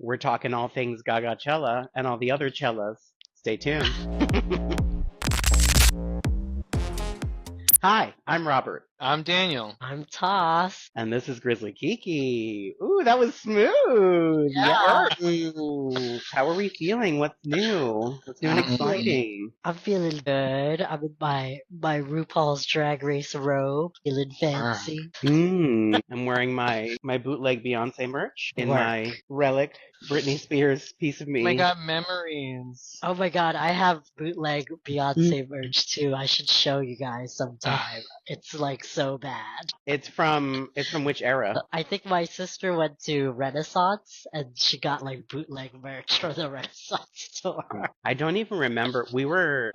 We're talking all things Gagachella and all the other cellas. Stay tuned. Hi, I'm Robert. I'm Daniel. I'm Toss. And this is Grizzly Kiki. Ooh, that was smooth. Yeah. Ooh, how are we feeling? What's new? What's new and exciting? I'm feeling good. I'm in my RuPaul's Drag Race robe, feeling fancy. I'm wearing my bootleg Beyonce merch in my relic Britney Spears piece of me. Oh my god, memories. Oh my god, I have bootleg Beyonce merch too. I should show you guys sometime. It's like so bad. It's from which era? I think my sister went to Renaissance and she got like bootleg merch from the Renaissance store. I don't even remember. We were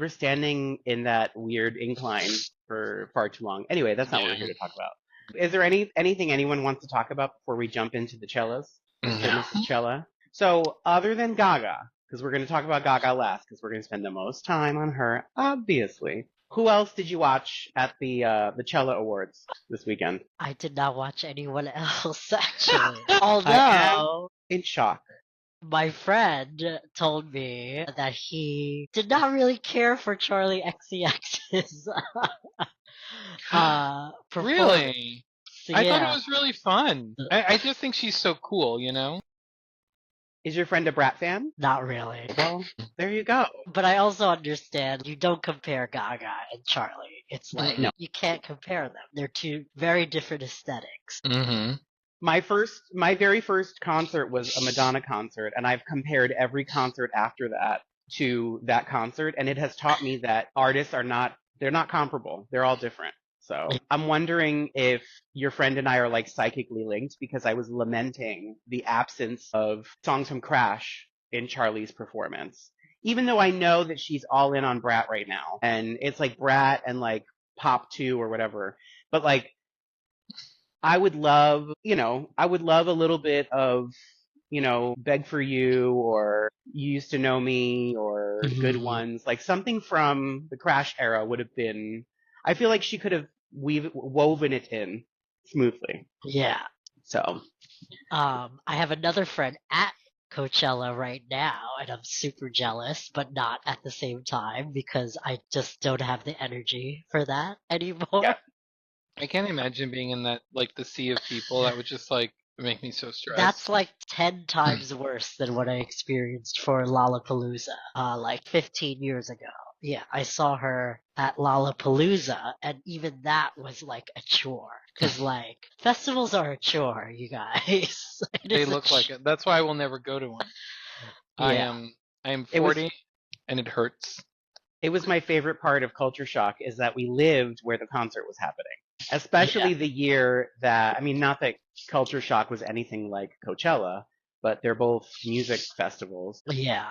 standing in that weird incline for far too long. Anyway, that's not what we're here to talk about. Is there anything anyone wants to talk about before we jump into the cellas? Mrs. Cella. So other than Gaga, because we're going to talk about Gaga last, because we're going to spend the most time on her, obviously. Who else did you watch at the Cella Awards this weekend? I did not watch anyone else actually. Although I am in shock. My friend told me that he did not really care for Charlie XCX's performance. Really? So, I thought it was really fun. I just think she's so cool, you know? Is your friend a Brat fan? Not really. Well, there you go. But I also understand you don't compare Gaga and Charlie. It's like, you can't compare them. They're two very different aesthetics. Mm-hmm. My very first concert was a Madonna concert, and I've compared every concert after that to that concert, and it has taught me that artists they're not comparable. They're all different. So I'm wondering if your friend and I are like psychically linked, because I was lamenting the absence of songs from Crash in Charlie's performance. Even though I know that she's all in on Brat right now, and it's like Brat and like Pop 2 or whatever. But like, I would love a little bit of, Beg for You or You Used to Know Me or Good Ones. Like something from the Crash era would have been, I feel like she could have woven it in smoothly. Yeah. So. I have another friend at Coachella right now, and I'm super jealous, but not at the same time because I just don't have the energy for that anymore. Yeah. I can't imagine being in that, like, the sea of people. That would just, like, make me so stressed. That's like 10 times worse than what I experienced for Lollapalooza, like 15 years ago. Yeah, I saw her at Lollapalooza, and even that was like a chore. Because, like, festivals are a chore, you guys. They look like it. That's why I will never go to one. Yeah. I am 40, and it hurts. It was my favorite part of Culture Shock is that we lived where the concert was happening. Especially the year that, not that Culture Shock was anything like Coachella, but they're both music festivals. Yeah.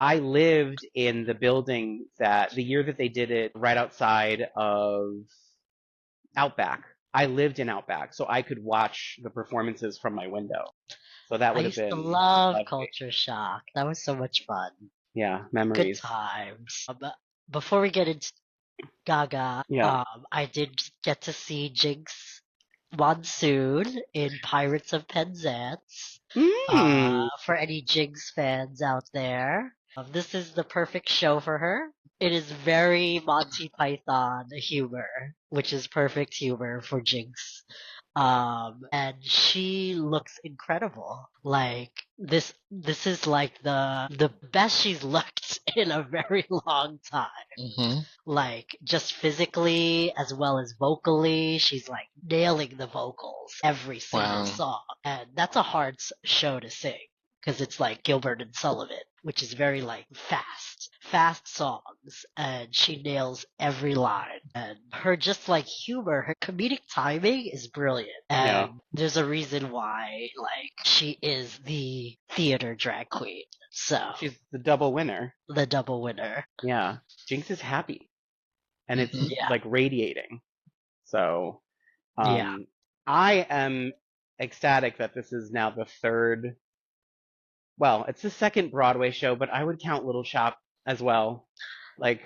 I lived in the building the year that they did it right outside of Outback. I lived in Outback, so I could watch the performances from my window. So that would have been. I used to love Culture Shock. That was so much fun. Yeah, memories. Good times. Before we get into Gaga, I did get to see Jinkx Monsoon in Pirates of Penzance. For any Jinkx fans out there, this is the perfect show for her. It is very Monty Python humor, which is perfect humor for Jinkx. And she looks incredible. Like this is like the best she's looked in a very long time. Mm-hmm. Like just physically as well as vocally, she's like nailing the vocals every single song, and that's a hard show to sing because it's like Gilbert and Sullivan, which is very like fast songs, and she nails every line. And her just like humor, her comedic timing is brilliant. And there's a reason why like she is the theater drag queen. So she's the double winner. The double winner. Yeah. Jinkx is happy. And it's like radiating. So I am ecstatic that this is now the third. Well, it's the second Broadway show, but I would count Little Shop as well. Like,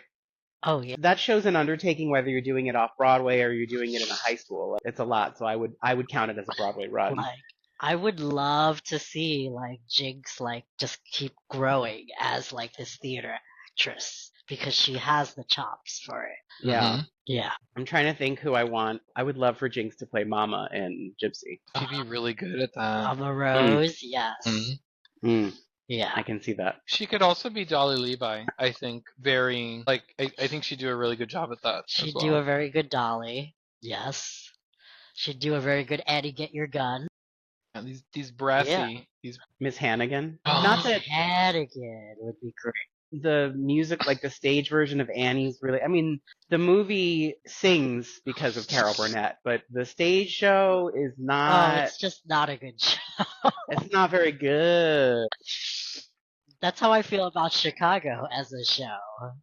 that show's an undertaking whether you're doing it off Broadway or you're doing it in a high school. It's a lot, so I would count it as a Broadway run. Like, I would love to see like Jinkx like just keep growing as like this theater actress because she has the chops for it. Yeah. Yeah. I'm trying to think who I want. I would love for Jinkx to play Mama in Gypsy. She'd be really good at that. Mama Rose, yes. Mm, Yeah. I can see that. She could also be Dolly Levi, I think, very, like, I think she'd do a really good job at that. She'd as do well. a very good Dolly. Yes. She'd do a very good Eddie Get Your Gun. And these brassy, these. Miss Hannigan. Oh. Not that Hannigan would be great. the music, like the stage version of Annie's really, I mean, the movie sings because of Carol Burnett, but the stage show is Oh, not, it's just not a good show. it's not very good. That's how I feel about Chicago as a show.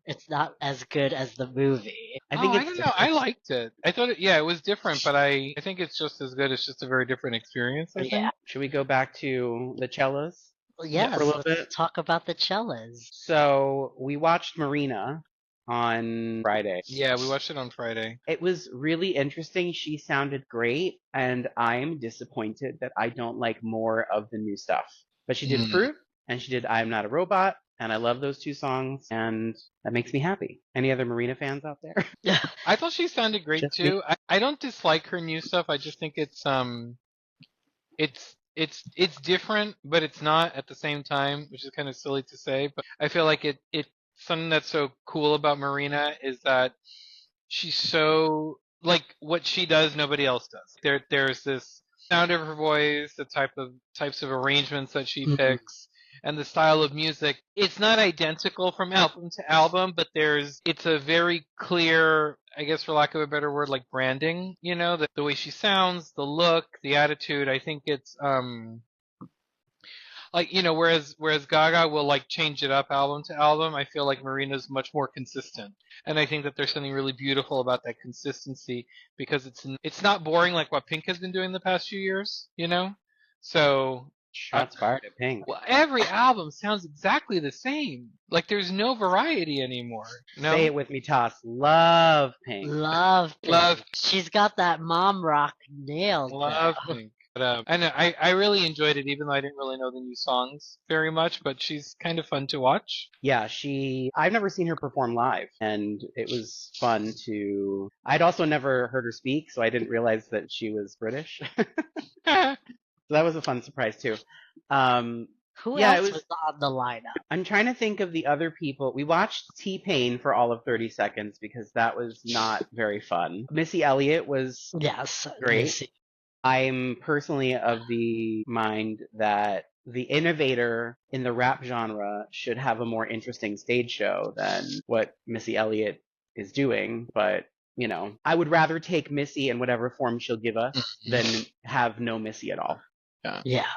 It's not as good as the movie. I think I don't know. I liked it. I thought it was different, but I think it's just as good. It's just a very different experience, I think. Yeah. Should we go back to the cellos? Yes, for a little let's bit? talk about the cellos. So we watched Marina on Friday. Yeah, we watched it on Friday. It was really interesting. She sounded great, and I'm disappointed that I don't like more of the new stuff. But she did Fruit, and she did I'm Not a Robot, and I love those two songs, and that makes me happy. Any other Marina fans out there? I thought she sounded great Just too. I don't dislike her new stuff. I just think it's different, but it's not at the same time, which is kind of silly to say. But I feel like it something that's so cool about Marina is that she's so, like, what she does, nobody else does. There's this sound of her voice, the types of arrangements that she picks, and the style of music. It's not identical from album to album, but it's a very clear, I guess for lack of a better word, like branding, the way she sounds, the look, the attitude. I think it's like, whereas Gaga will like change it up album to album, I feel like Marina's much more consistent. And I think that there's something really beautiful about that consistency because it's not boring like what Pink has been doing the past few years, So Shots fired at Pink. well, every album sounds exactly the same. Like there's no variety anymore. No? Say it with me, Toss. Love Pink. Love Pink. Love. She's got that mom rock nailed. Love Pink. But, I really enjoyed it, even though I didn't really know the new songs very much. But she's kind of fun to watch. Yeah, I've never seen her perform live, and it was fun I'd also never heard her speak, so I didn't realize that she was British. So that was a fun surprise too. Who else was on the lineup? I'm trying to think of the other people. We watched T-Pain for all of 30 seconds because that was not very fun. Missy Elliott was great. Missy. I'm personally of the mind that the innovator in the rap genre should have a more interesting stage show than what Missy Elliott is doing, but I would rather take Missy in whatever form she'll give us than have no Missy at all. Yeah.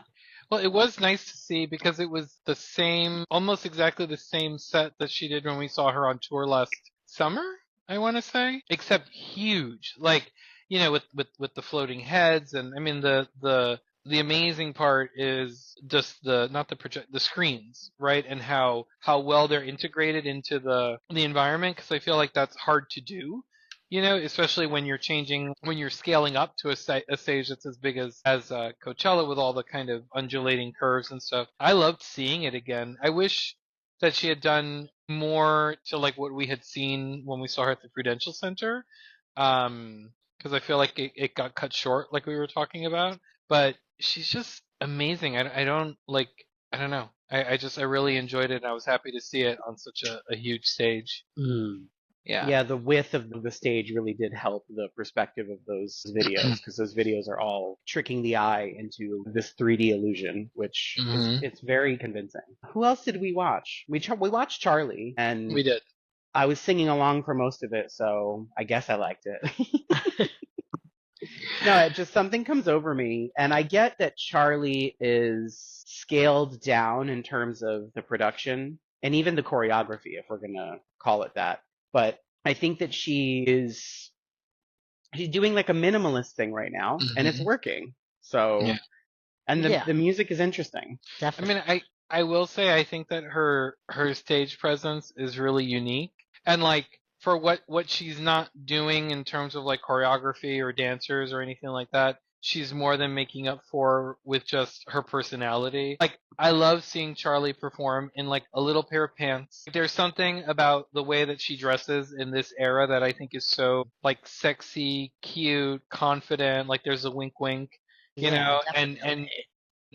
Well, it was nice to see because it was the same, almost exactly the same set that she did when we saw her on tour last summer, I want to say, except huge, like, with the floating heads. And I mean, the amazing part is just the screens, right? And how well they're integrated into the environment. Cause I feel like that's hard to do. Especially when you're scaling up to a stage that's as big as Coachella with all the kind of undulating curves and stuff. I loved seeing it again. I wish that she had done more to like what we had seen when we saw her at the Prudential Center. Because I feel like it got cut short, like we were talking about. But she's just amazing. I don't know. I really enjoyed it. And I was happy to see it on such a huge stage. Yeah, the width of the stage really did help the perspective of those videos because those videos are all tricking the eye into this 3D illusion, which it's very convincing. Who else did we watch? We watched Charlie, and we did. I was singing along for most of it, so I guess I liked it. No, just something comes over me, and I get that Charlie is scaled down in terms of the production and even the choreography, if we're gonna call it that. But I think that she's doing like a minimalist thing right now, and it's working. So, and the music is interesting. Definitely. I mean, I will say I think that her stage presence is really unique, and like for what she's not doing in terms of like choreography or dancers or anything like that, she's more than making up for with just her personality. Like, I love seeing Charlie perform in like a little pair of pants. There's something about the way that she dresses in this era that I think is so like sexy, cute, confident. Like there's a wink wink, Yeah, and definitely.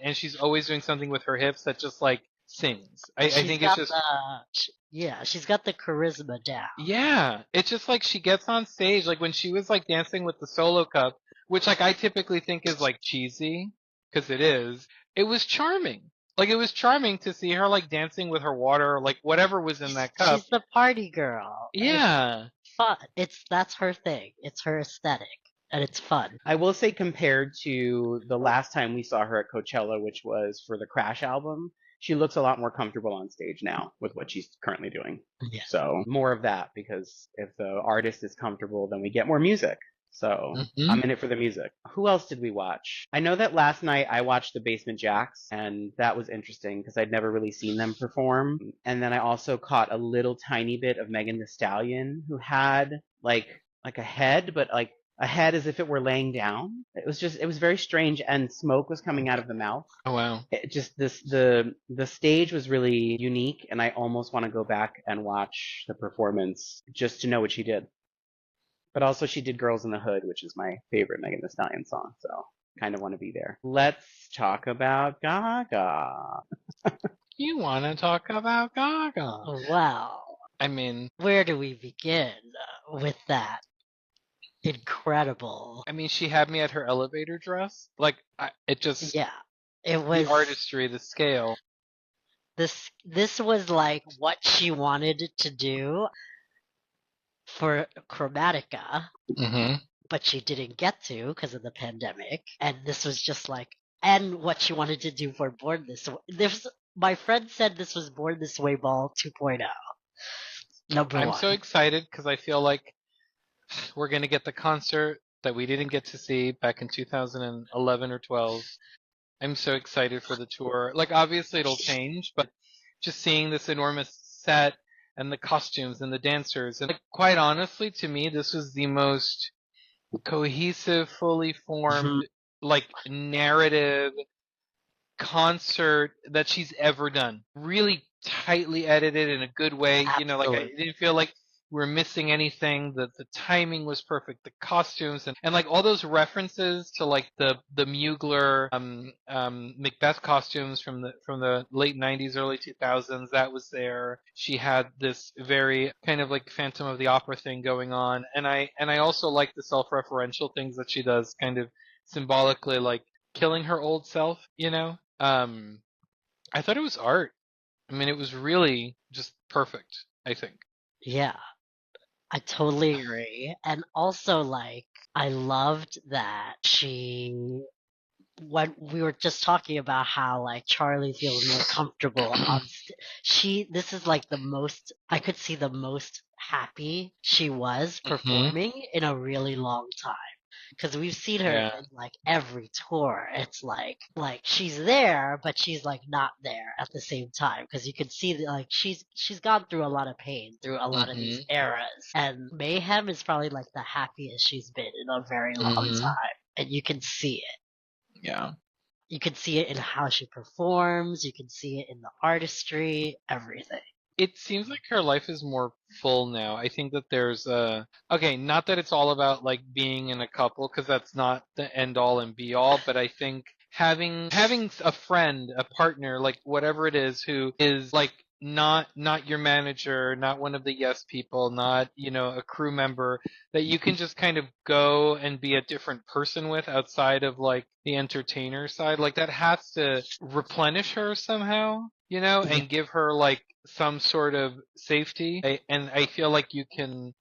and she's always doing something with her hips that just like sings. I She's think it's got just she's got the charisma down. yeah, it's just like she gets on stage, like when she was like dancing with the solo cup, which like I typically think is like cheesy, because it is. It was charming. Like it was charming to see her like dancing with her water, like whatever was in that cup. She's the party girl. It's Yeah. fun. That's her thing. It's her aesthetic, and it's fun. I will say, compared to the last time we saw her at Coachella, which was for the Crash album, she looks a lot more comfortable on stage now with what she's currently doing. Yeah. So more of that, because if the artist is comfortable, then we get more music. So Mhm. I'm in it for the music. Who else did we watch? I know that last night I watched the Basement Jacks, and that was interesting because I'd never really seen them perform. And then I also caught a little tiny bit of Megan Thee Stallion, who had like a head, but like a head as if it were laying down. It was very strange, and smoke was coming out of the mouth. Oh wow. It just the stage was really unique, and I almost want to go back and watch the performance just to know what she did. But also she did Girls in the Hood, which is my favorite Megan Thee Stallion song, so kind of want to be there. Let's talk about Gaga. You want to talk about Gaga? Wow. I mean, Where do we begin with that? Incredible. I mean, she had me at her elevator dress. Like, it just Yeah. It the was artistry, the scale. this was like what she wanted to do for Chromatica, Mm-hmm. but she didn't get to because of the pandemic. And this was just like, and what she wanted to do for Born This Way. My friend said this was Born This Way Ball 2.0. Number I'm one. so excited because I feel like we're gonna get the concert that we didn't get to see back in 2011 or 12. I'm so excited for the tour. Like, obviously it'll change, but just seeing this enormous set and the costumes and the dancers, and like, quite honestly, to me, this was the most cohesive, fully formed, like, narrative concert that she's ever done. Really tightly edited in a good way. Like, I Absolutely. didn't feel like we were missing anything. The timing was perfect. The costumes and like all those references to like the Mugler Macbeth costumes from the late 90s, early 2000s, that was there. She had this very kind of like Phantom of the Opera thing going on, and I also like the self-referential things that she does, kind of symbolically, like killing her old self. I thought it was art. I mean, it was really just perfect, I think. Yeah, I totally agree. And also, like, I loved that when we were just talking about how like Charlie feels more comfortable on this is like I could see the most happy she was performing in a really long time. Because we've seen her Yeah. in like every tour. It's like she's there, but she's like not there at the same time. Because you can see that like she's gone through a lot of pain through a lot of these eras. And Mayhem is probably like the happiest she's been in a very long time, and you can see it. Yeah. You can see it in how she performs. You can see it in the artistry, everything. It seems like her life is more full now. I think that there's okay, not that it's all about like being in a couple, because that's not the end all and be all, but I think having a friend, a partner, like whatever it is, who is like not your manager, not one of the yes people, not, a crew member, that you can just kind of go and be a different person with outside of like the entertainer side. Like that has to replenish her somehow, and give her like some sort of safety. And I feel like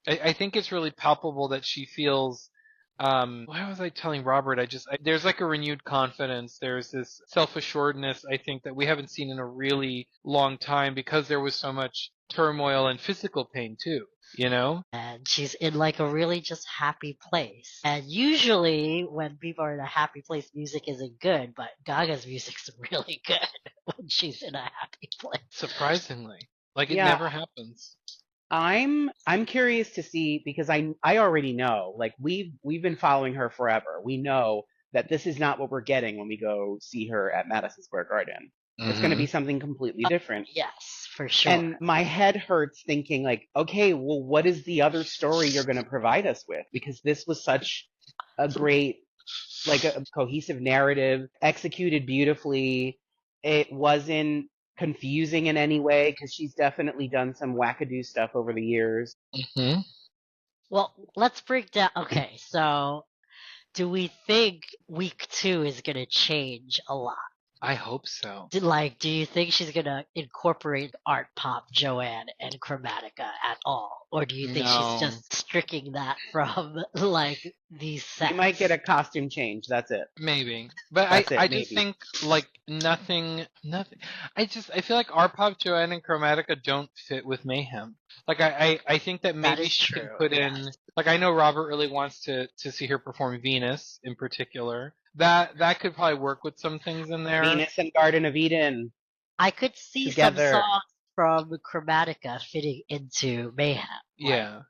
I think it's really palpable that she feels, why was I telling Robert? There's like a renewed confidence. There's this self-assuredness, I think, that we haven't seen in a really long time, because there was so much turmoil and physical pain too, And she's in like a really just happy place. And usually when people are in a happy place, music isn't good, but Gaga's music's really good when she's in a happy place. Surprisingly. Like it Yeah. never happens. I'm curious to see, because I already know, like we've been following her forever. We know that this is not what we're getting when we go see her at Madison Square Garden. It's going to be something completely different. Yes, for sure. And my head hurts thinking like, okay, well, what is the other story you're going to provide us with? Because this was such a great, like a cohesive narrative, executed beautifully. It wasn't confusing in any way because she's definitely done some wackadoo stuff over the years. Well, let's break down. Okay, so do we think week 2 is going to change a lot? I hope so. Do you think she's going to incorporate art pop Joanne and Chromatica at all? Or do you think she's just striking that from, like, these sets? You might get a costume change, that's it. Maybe. But I just think, like, nothing. I feel like art pop Joanne and Chromatica don't fit with Mayhem. Like, I think that maybe she could put in, like, I know Robert really wants to see her perform Venus in particular. That could probably work with some things in there. Venus and Garden of Eden. I could see together. some songs from Chromatica fitting into Mayhem. Yeah.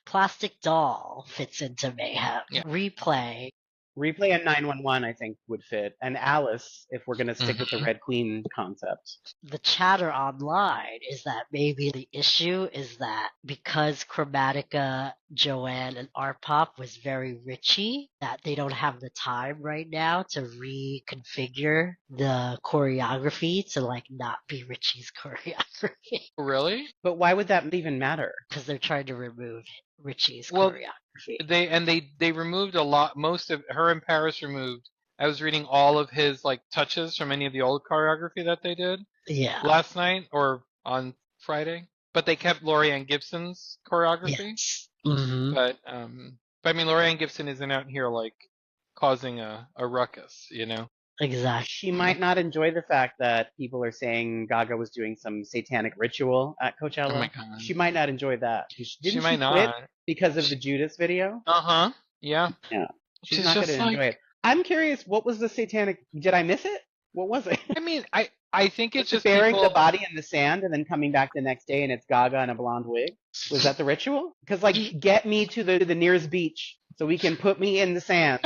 Plastic Doll fits into Mayhem. Yeah. Replay and 911, I think, would fit. And Alice, if we're going to stick with the Red Queen concept. The chatter online is that maybe the issue is that because Chromatica, Joanne, and Art Pop was very Richie, that they don't have the time right now to reconfigure the choreography to, like, not be Richie's choreography. Really? But why would that even matter? Because they're trying to remove Richie's choreography. They removed a lot. Most of her and Paris removed. I was reading all of his, like, touches from any of the old choreography that they did. Yeah. Last night or on Friday, but they kept Lorianne Gibson's choreography. Yes. But I mean, Lorianne Gibson isn't out here like causing a ruckus, you know. Exactly. She might not enjoy the fact that people are saying Gaga was doing some satanic ritual at Coachella. Oh my God. She might not enjoy that. She might quit not because of the Judas video. Yeah. Yeah. She's not going to enjoy it. I'm curious. What was the satanic? Did I miss it? What was it? I mean, I think it's just burying the body in the sand and then coming back the next day and it's Gaga in a blonde wig. Was that the ritual? Because like, get me to the nearest beach so we can put me in the sand.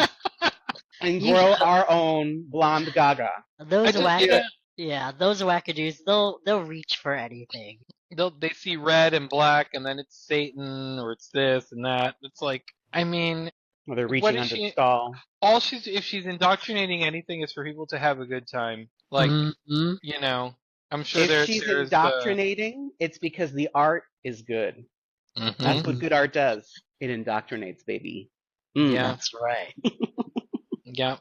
And grow our own blonde Gaga. Those wackadoos, they'll reach for anything. They see red and black, and then it's Satan, or it's this and that. It's like, I mean, well, they're reaching under the stall. If she's indoctrinating anything, is for people to have a good time. Like, you know, I'm sure if she's indoctrinating, it's because the art is good. That's what good art does. It indoctrinates, baby. Yeah, that's right. Yeah.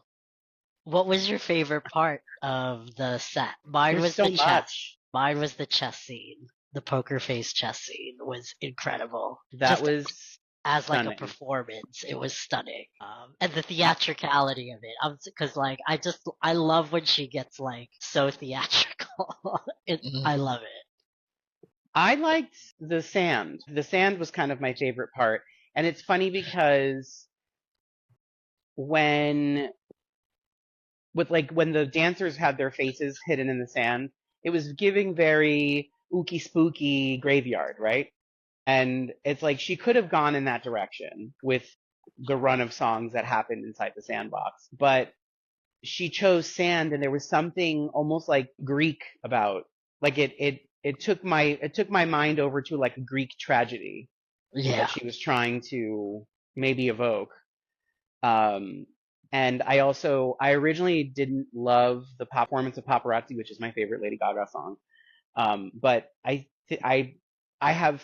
What was your favorite part of the set? Mine was the chess. Mine was the chess scene. The poker face chess scene was incredible. That was as stunning. like a performance. It was stunning. And the theatricality of it. Because like I love when she gets like so theatrical. I love it. I liked the sand. The sand was kind of my favorite part. And it's funny because when the dancers had their faces hidden in the sand, it was giving very ooky spooky graveyard, right? And it's like she could have gone in that direction with the run of songs that happened inside the sandbox, but she chose sand, and there was something almost like Greek about, like it took my mind over to like a Greek tragedy that she was trying to maybe evoke. And I originally didn't love the performance of Paparazzi, which is my favorite Lady Gaga song. But I have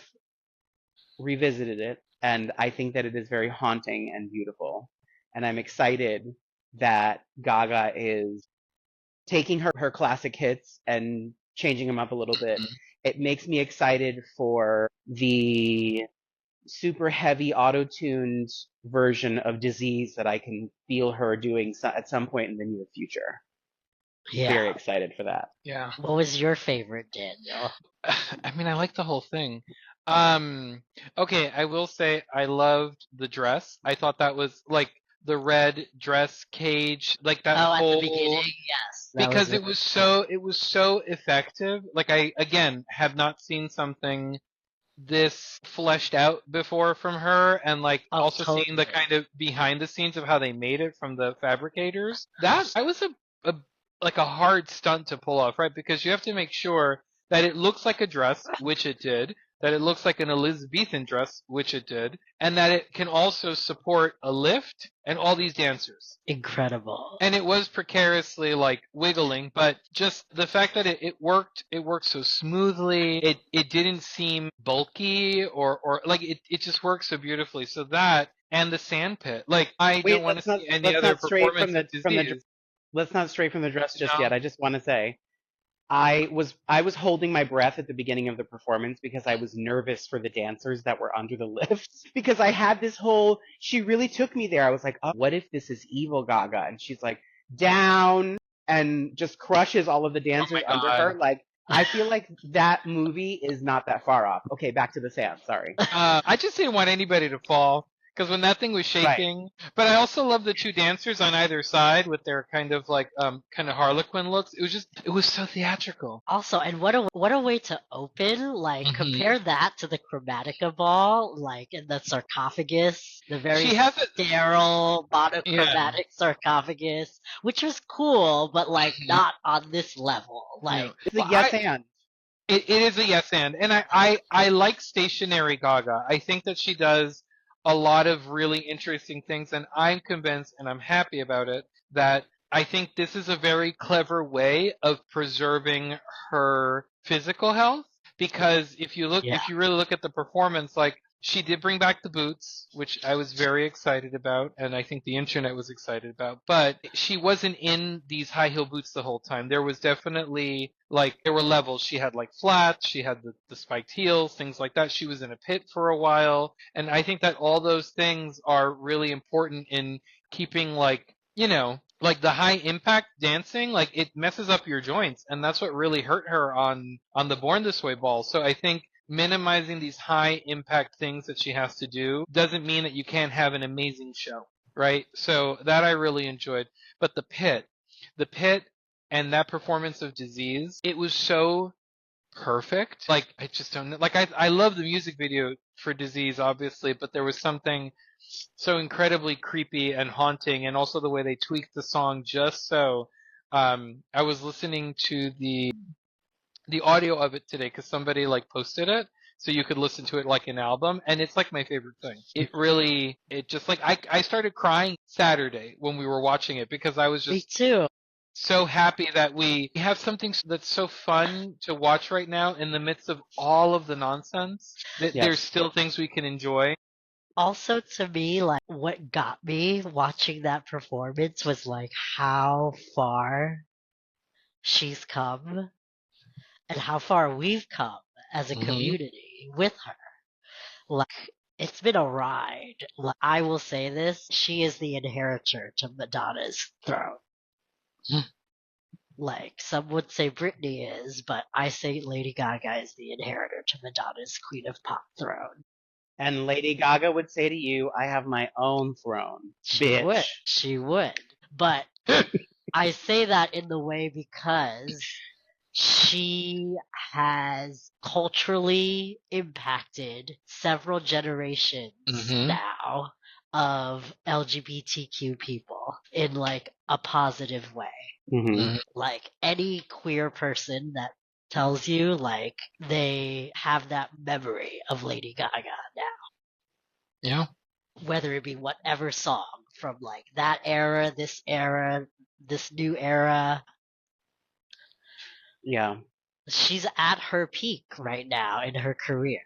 revisited it, and I think that it is very haunting and beautiful. And I'm excited that Gaga is taking her classic hits and changing them up a little bit. It makes me excited for the super heavy auto-tuned version of Disease that I can feel her doing at some point in the near future. Yeah. Very excited for that. Yeah. What was your favorite, Daniel? I mean, I like the whole thing. Okay, I will say I loved the dress. I thought that was like the red dress cage, like that whole at the beginning, yes. Because it was so effective. Like I again have not seen something this fleshed out before from her, and like Oh, also seeing the totally. kind of behind the scenes of how they made it from the fabricators. That was a like a hard stunt to pull off, right? Because you have to make sure that it looks like a dress, which it did, that it looks like an Elizabethan dress, which it did, and that it can also support a lift and all these dancers. Incredible. And it was precariously like wiggling, but just the fact that it worked so smoothly. It didn't seem bulky or like it just worked so beautifully. So that and the sand pit. Like I Wait, don't want to see any let's other not stray from performance of the disease. let's not stray from the dress You just know? yet. I just want to say I was holding my breath at the beginning of the performance because I was nervous for the dancers that were under the lifts because I had this whole she really took me there. I was like, oh, what if this is evil Gaga? And she's like down and just crushes all of the Oh dancers my under god. her. Like I feel like that movie is not that far off. Okay, back to the sand. Sorry. I just didn't want anybody to fall because when that thing was Right. shaking, but I also love the two dancers on either side with their kind of like kind of Harlequin looks. It was so theatrical. Also, and what a way to open! Like compare that to the Chromatica ball, like in the sarcophagus, the very She has it. sterile Yeah. monochromatic sarcophagus, which was cool, but like not on this level. Like No. It's a Well, yes and. it is a yes and I like stationary Gaga. I think that she does a lot of really interesting things, and I'm convinced, and I'm happy about it, that I think this is a very clever way of preserving her physical health. Because yeah, if you really look at the performance, like she did bring back the boots, which I was very excited about, and I think the internet was excited about. But she wasn't in these high heel boots the whole time. There was definitely like there were levels. She had like flats, she had the spiked heels, things like that. She was in a pit for a while, and I think that all those things are really important in keeping like like the high impact dancing, like it messes up your joints, and that's what really hurt her on the Born This Way ball. So I think minimizing these high impact things that she has to do doesn't mean that you can't have an amazing show, right? So that I really enjoyed. But the pit and that performance of Disease, it was so perfect. Like I just don't know. Like I love the music video for Disease, obviously, but there was something so incredibly creepy and haunting, and also the way they tweaked the song just so. I was listening to the audio of it today because somebody like posted it so you could listen to it like an album, and it's like my favorite thing. It just like I started crying Saturday when we were watching it because I was me just too. so happy that we have something that's so fun to watch right now in the midst of all of the nonsense, that there's Yes. still things we can enjoy. Also, to me, like what got me watching that performance was like how far she's come and how far we've come as a community with her. Like, it's been a ride. Like, I will say this, she is the inheritor to Madonna's throne. Like, some would say Britney is, but I say Lady Gaga is the inheritor to Madonna's Queen of Pop throne. And Lady Gaga would say to you, I have my own throne. Bitch. She would. But I say that in the way because she has culturally impacted several generations now of LGBTQ people in like a positive way. Mm-hmm. Like any queer person that tells you like they have that memory of Lady Gaga now. Yeah. Whether it be whatever song from like that era, this new era. Yeah. She's at her peak right now in her career.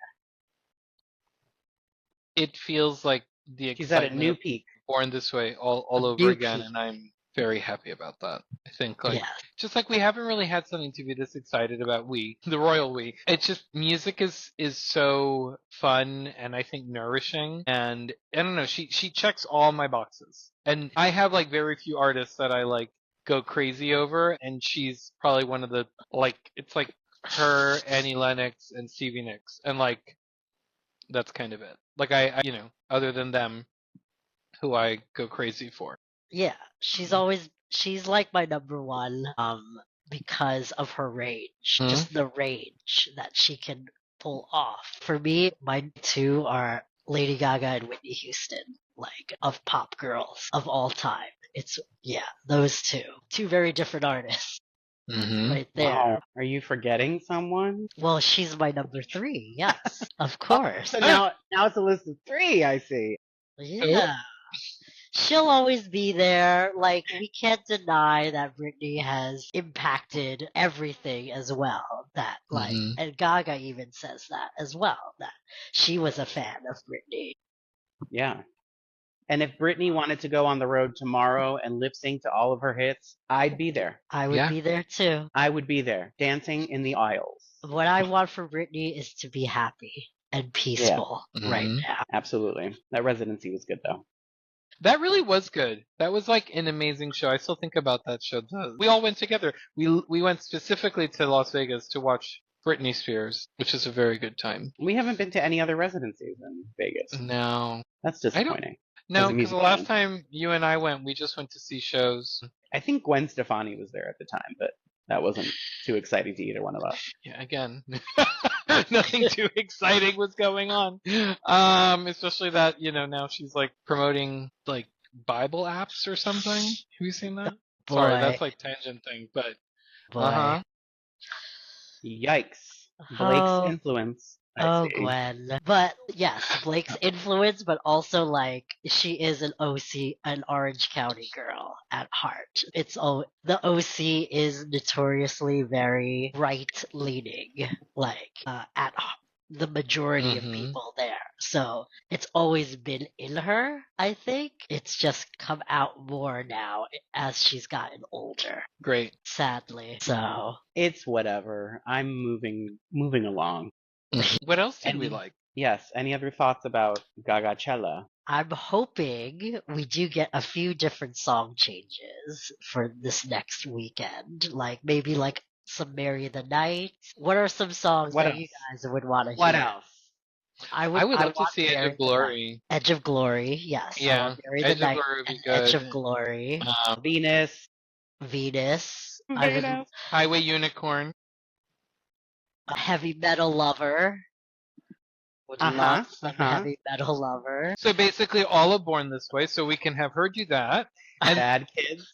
It feels like the She's at a excitement new of peak. Born This Way all over New again, peak. and I'm very happy about that. I think like Yeah. just like we haven't really had something to be this excited about, the royal we. It's just music is so fun and I think nourishing, and I don't know, she checks all my boxes. And I have like very few artists that I like go crazy over, and she's probably one of the like it's like her, Annie Lennox, and Stevie Nicks, and like that's kind of it. Like I other than them, who I go crazy for. Yeah. She's like my number one because of her range. Just the range that she can pull off. For me, my two are Lady Gaga and Whitney Houston, like of pop girls of all time. It's those two. Two very different artists right there. Wow. Are you forgetting someone? Well, she's my number 3, yes, of course. So now it's a list of 3, I see. Yeah. She'll always be there. Like, we can't deny that Britney has impacted everything as well. That, like, and Gaga even says that as well, that she was a fan of Britney. Yeah. And if Britney wanted to go on the road tomorrow and lip sync to all of her hits, I'd be there. I would be there too. I would be there, dancing in the aisles. What I want for Britney is to be happy and peaceful right now. Absolutely. That residency was good, though. That really was good. That was like an amazing show. I still think about that show. We all went together. We went specifically to Las Vegas to watch Britney Spears, which is a very good time. We haven't been to any other residencies in Vegas. No. That's disappointing. No, because the last time you and I went, we just went to see shows. I think Gwen Stefani was there at the time, but that wasn't too exciting to either one of us. Yeah, again, nothing too exciting was going on. Especially that, now she's like promoting like Bible apps or something. Have you seen that? Boy. Sorry, that's like tangent thing, but Yikes. Blake's influence. Gwen. But yes, Blake's influence, but also like she is an Orange County girl at heart. The OC is notoriously very right leaning, like at the majority of people there. So it's always been in her, I think. It's just come out more now as she's gotten older. Great. Sadly. So it's whatever. I'm moving along. What else did we like? Yes. Any other thoughts about Gagachella? I'm hoping we do get a few different song changes for this next weekend. Like maybe like some Marry the Night. What are some songs that you guys would want to hear? What else? I would love to see Edge of Glory. Edge of Glory, yes. Yeah. Edge of Glory would be good. Edge of Glory. Venus. Highway Unicorn. Heavy Metal Lover. Would you love some Heavy Metal Lover? So basically all are Born This Way, so we can have her do that. And Bad Kids.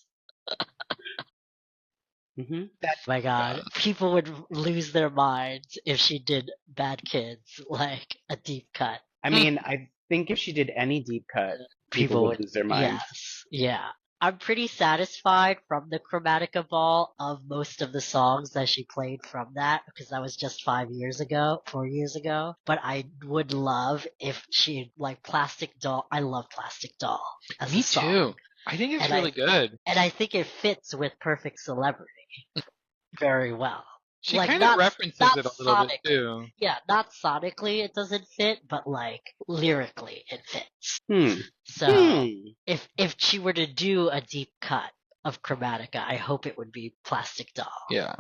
Oh my God. People would lose their minds if she did Bad Kids, like a deep cut. I mean, I think if she did any deep cut, people would lose their minds. Yes, yeah. I'm pretty satisfied from the Chromatica Ball of most of the songs that she played from that, because that was just 4 years ago. But I would love if she, like Plastic Doll. I love Plastic Doll as a song. Me too. I think it's really good. And I think it fits with Perfect Celebrity very well. She kind of references it a little bit too. Yeah, not sonically it doesn't fit, but like lyrically it fits. So if she were to do a deep cut of Chromatica, I hope it would be Plastic Doll. Yeah.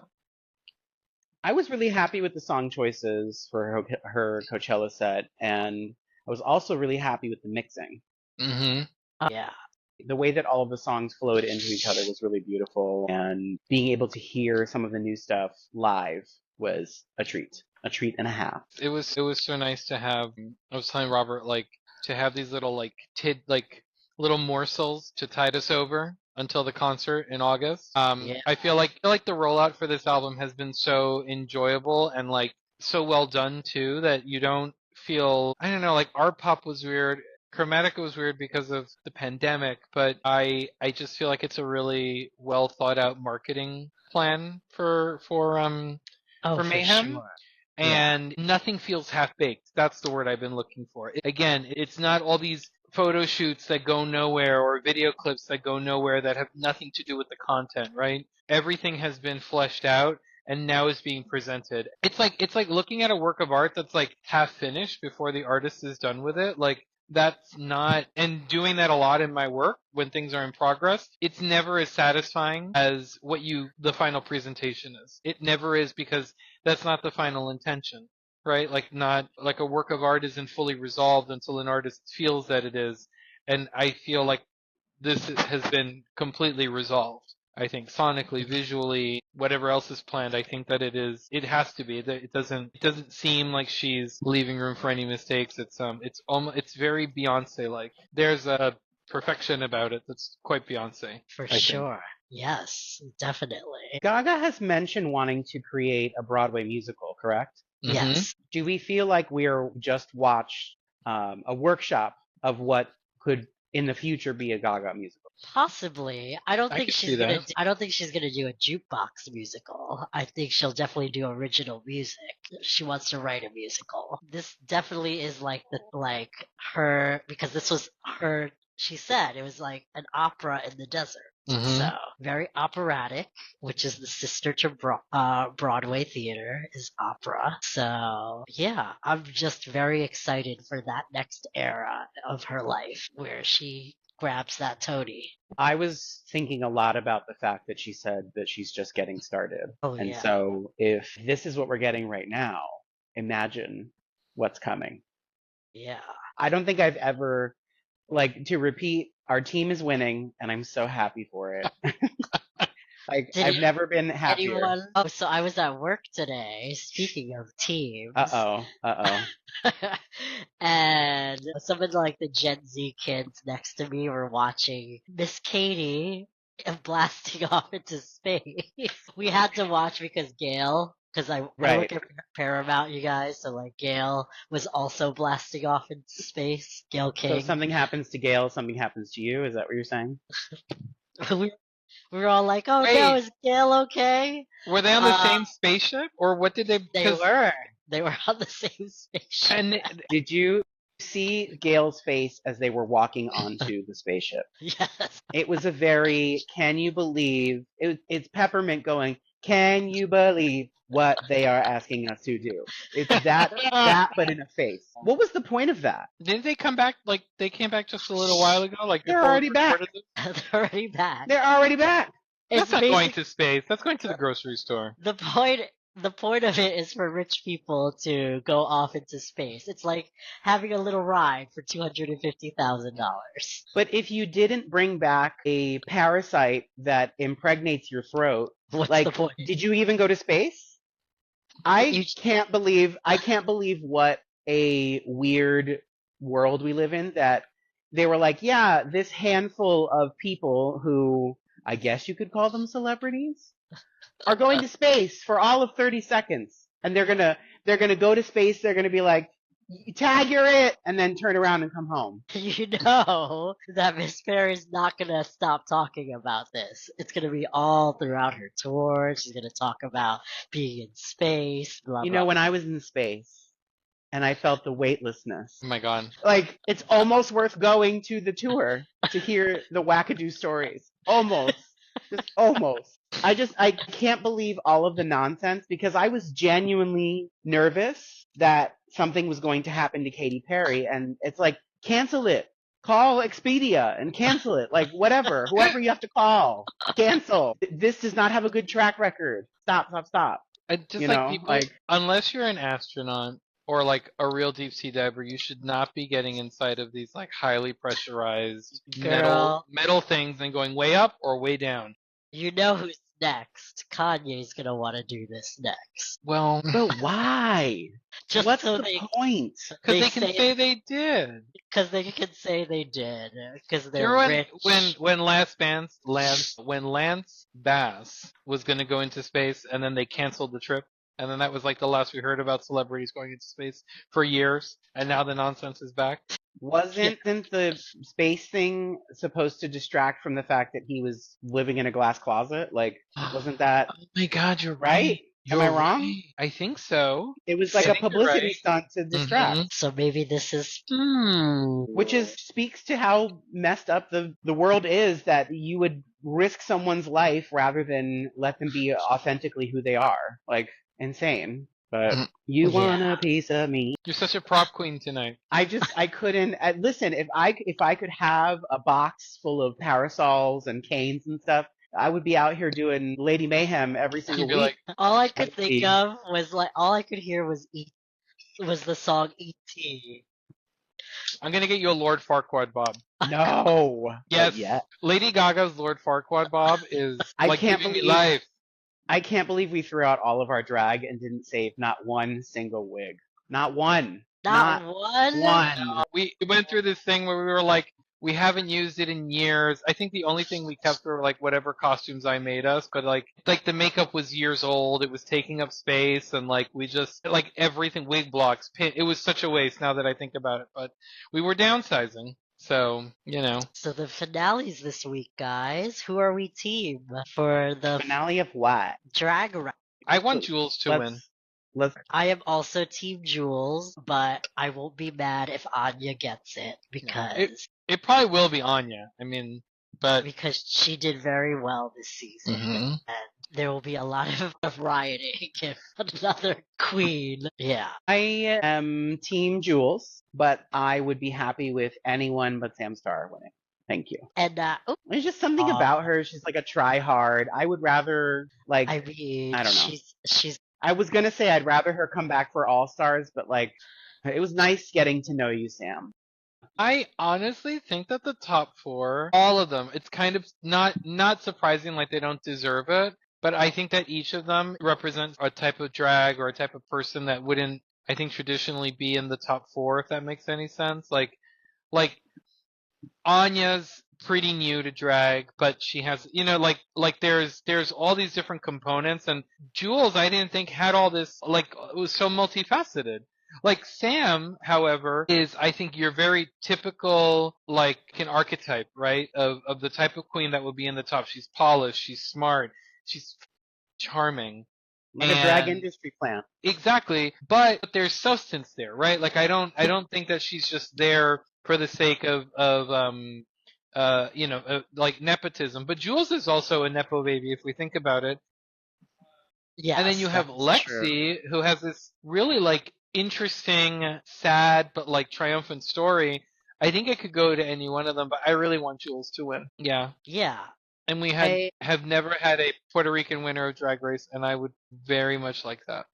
I was really happy with the song choices for her Coachella set, and I was also really happy with the mixing. Yeah. The way that all of the songs flowed into each other was really beautiful, and being able to hear some of the new stuff live was a treat and a half. It was so nice to have. I was telling Robert, like, to have these little little morsels to tide us over until the concert in August. I feel like the rollout for this album has been so enjoyable and like so well done too, that you don't feel, I don't know, like Art Pop was weird. Chromatica was weird because of the pandemic, but I just feel like it's a really well thought out marketing plan for Mayhem. Sure. And nothing feels half baked. That's the word I've been looking for. Again, it's not all these photo shoots that go nowhere or video clips that go nowhere that have nothing to do with the content, right? Everything has been fleshed out and now is being presented. It's like looking at a work of art that's like half finished before the artist is done with it. Like, that's not, and doing that a lot in my work when things are in progress, it's never as satisfying as what the final presentation is. It never is, because that's not the final intention, right? Like, not like a work of art isn't fully resolved until an artist feels that it is. And I feel like this has been completely resolved. I think sonically, visually, whatever else is planned, I think that it has to be. It doesn't seem like she's leaving room for any mistakes. It's very Beyonce-like. There's a perfection about it that's quite Beyonce. For I think. sure. Yes, definitely. Gaga has mentioned wanting to create a Broadway musical, correct? Mhm. Yes. Do we feel like we're just watched a workshop of what could in the future be a Gaga musical? Possibly. I don't I think could she's see gonna. that. I don't think she's gonna do a jukebox musical. I think she'll definitely do original music. She wants to write a musical. This definitely is like her, because this was her. She said it was like an opera in the desert. Mhm. So very operatic, which is the sister to Broadway theater is opera. So yeah, I'm just very excited for that next era of her life where she grabs that toady. I was thinking a lot about the fact that she said that she's just getting started. Oh And yeah. so if this is what we're getting right now, imagine what's coming. Yeah. I don't think I've ever, like, to repeat, our team is winning, and I'm so happy for it. Like, Did I've never been happier. anyone? Oh, so I was at work today. Speaking of teams. Uh-oh. And some of like the Gen Z kids next to me were watching Miss Katy blasting off into space. We had to watch because Gail, because I Right. work at Paramount, you guys, so like Gail was also blasting off into space. Gail So King. if something happens to Gail, something happens to you? Is that what you're saying? We were all like, "Oh no, Wait. is Gail okay?" Were they on the same spaceship, or what did they? They were. They were on the same spaceship. And Did you see Gail's face as they were walking onto the spaceship? Yes. It was a very, can you believe, it's Peppermint going, can you believe what they are asking us to do? It's that, but in a face. What was the point of that? didn't they come back? Like they came back just a little while ago. Like They're before we already back. recorded this? They're already back. They're already back. That's It's not going basic- to space. That's going to the grocery store. the point of it is for rich people to go off into space. It's like having a little ride for $250,000. But if you didn't bring back a parasite that impregnates your throat, What's like, the point? did you even go to space? I can't believe what a weird world we live in, that they were like, yeah, this handful of people who I guess you could call them celebrities are going to space for all of 30 seconds. And they're gonna go to space, they're gonna be like, tag, you're it, and then turn around and come home. You know that Miss Perry's not gonna stop talking about this. It's gonna be all throughout her tour. She's gonna talk about being in space. Blah, You blah, know, when I was in space and I felt the weightlessness, Oh my god. like, it's almost worth going to the tour to hear the wackadoo stories. Almost. Just almost. I can't believe all of the nonsense, because I was genuinely nervous that something was going to happen to Katy Perry, and it's like, cancel it. Call Expedia and cancel it. Like, whatever. Whoever you have to call. Cancel. This does not have a good track record. Stop. Just You like know, people, like- unless you're an astronaut or like a real deep sea diver, you should not be getting inside of these like highly pressurized Girl. metal things and going way up or way down. You know who's next. Kanye's gonna want to do this next. Well, But why? Just What's so the they, point? because they can say they did. because they can say they did, because they're Remember rich. when Lance Bass was going to go into space and then they canceled the trip, and then that was like the last we heard about celebrities going into space for years, and now the nonsense is back. Wasn't the space thing supposed to distract from the fact that he was living in a glass closet? Like, wasn't that Oh my God, you're right? Am I You're wrong? right. I think so. It was like I a think you're publicity right. stunt to distract, Mhm. So maybe this is which speaks to how messed up the world is, that you would risk someone's life rather than let them be authentically who they are. Like, insane. But Mhm. you Yeah. want a piece of me. You're such a prop queen tonight. I couldn't listen. If I could have a box full of parasols and canes and stuff, I would be out here doing Lady Mayhem every single You'd be week. like, all I could Let's think see. of was like all I could hear was was the song E.T. I'm gonna get you a Lord Farquaad, Bob. No. Yes, Yet. Lady Gaga's Lord Farquaad Bob is I like can't giving me believe life. I can't believe we threw out all of our drag and didn't save not one single wig. Not one. Not one. One. We went through this thing where we were like, we haven't used it in years. I think the only thing we kept were like whatever costumes I made us, but like the makeup was years old. It was taking up space, and like we just like everything, wig blocks, pin. It was such a waste now that I think about it. But we were downsizing, so you know. So the finales this week, guys. Who are we team for the Finale of what? drag race? I want Jules to win. I am also Team Jules, but I won't be mad if Anya gets it because It probably will be Anya. I mean, but because she did very well this season, and there will be a lot of rioting if another queen. Yeah. I am Team Jules, but I would be happy with anyone but Sam Starr winning. Thank you. And There's just something about her. She's like a try hard. I would rather like I mean, I don't know. She's. I was gonna say I'd rather her come back for All Stars, but like it was nice getting to know you, Sam. I honestly think that the top four, all of them, it's kind of not surprising like they don't deserve it, but I think that each of them represents a type of drag or a type of person that wouldn't, I think, traditionally be in the top four, if that makes any sense. Like Anya's pretty new to drag, but she has, you know, like there's all these different components, and Jules, I didn't think had all this, like, it was so multifaceted. Like Sam, however, is, I think, your very typical, like, an archetype, right, of the type of queen that would be in the top. She's polished, she's smart, she's charming. Like a drag industry plant. Exactly, but there's substance there, right? Like I don't think that she's just there for the sake of like nepotism. But Jules is also a nepo baby if we think about it. Yeah. And then you have Lexi, who has this really like interesting, sad but like triumphant story. I think it could go to any one of them, but I really want Jules to win. Yeah. Yeah. And we have never had a Puerto Rican winner of Drag Race, and I would very much like that.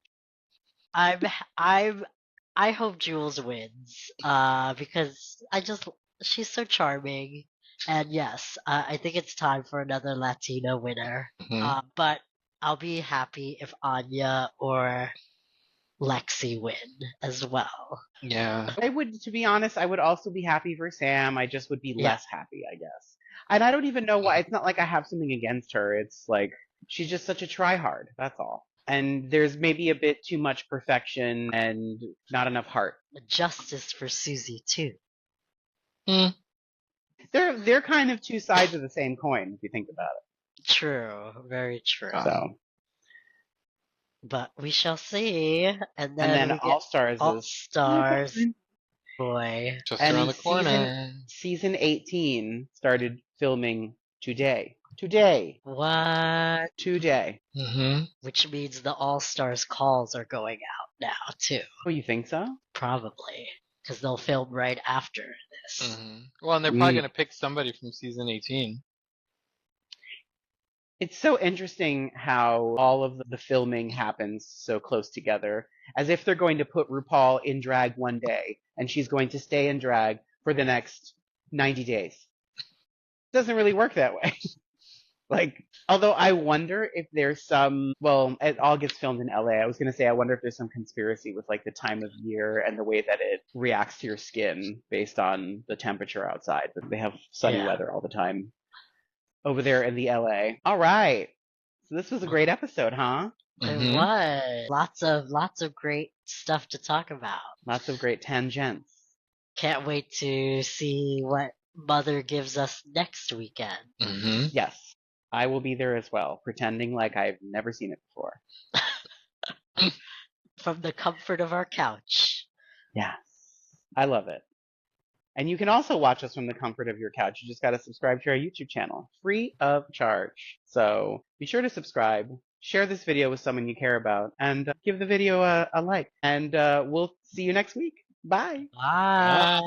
I hope Jules wins. Because she's so charming, and yes, I think it's time for another Latina winner. Mhm. But I'll be happy if Anya or Lexi win as well. Yeah. To be honest, I would also be happy for Sam. I just would be less happy, I guess. And I don't even know why. It's not like I have something against her. It's like she's just such a tryhard. That's all. And there's maybe a bit too much perfection and not enough heart. Justice for Susie too. Mm. They're kind of two sides of the same coin if you think about it. True, very true. So, but we shall see. And then All Stars. All Stars. Boy. Just around the corner. Season 18 started filming today. Today. What? Today. Mm-hmm. Which means the All Stars calls are going out now too. Oh, you think so? Probably, because they'll film right after this. Mm-hmm. Well, and they're probably going to pick somebody from season 18. It's so interesting how all of the filming happens so close together, as if they're going to put RuPaul in drag one day, and she's going to stay in drag for the next 90 days. It doesn't really work that way. Like, although I wonder if there's it all gets filmed in LA. I was going to say, I wonder if there's some conspiracy with like the time of year and the way that it reacts to your skin based on the temperature outside. They have sunny weather all the time over there in the LA. All right. So this was a great episode, huh? It was. Lots of great stuff to talk about. Lots of great tangents. Can't wait to see what Mother gives us next weekend. Mm-hmm. Yes. I will be there as well, pretending like I've never seen it before. From the comfort of our couch. Yes. I love it. And you can also watch us from the comfort of your couch. You just got to subscribe to our YouTube channel, free of charge. So be sure to subscribe, share this video with someone you care about, and give the video a like. And we'll see you next week. Bye. Bye.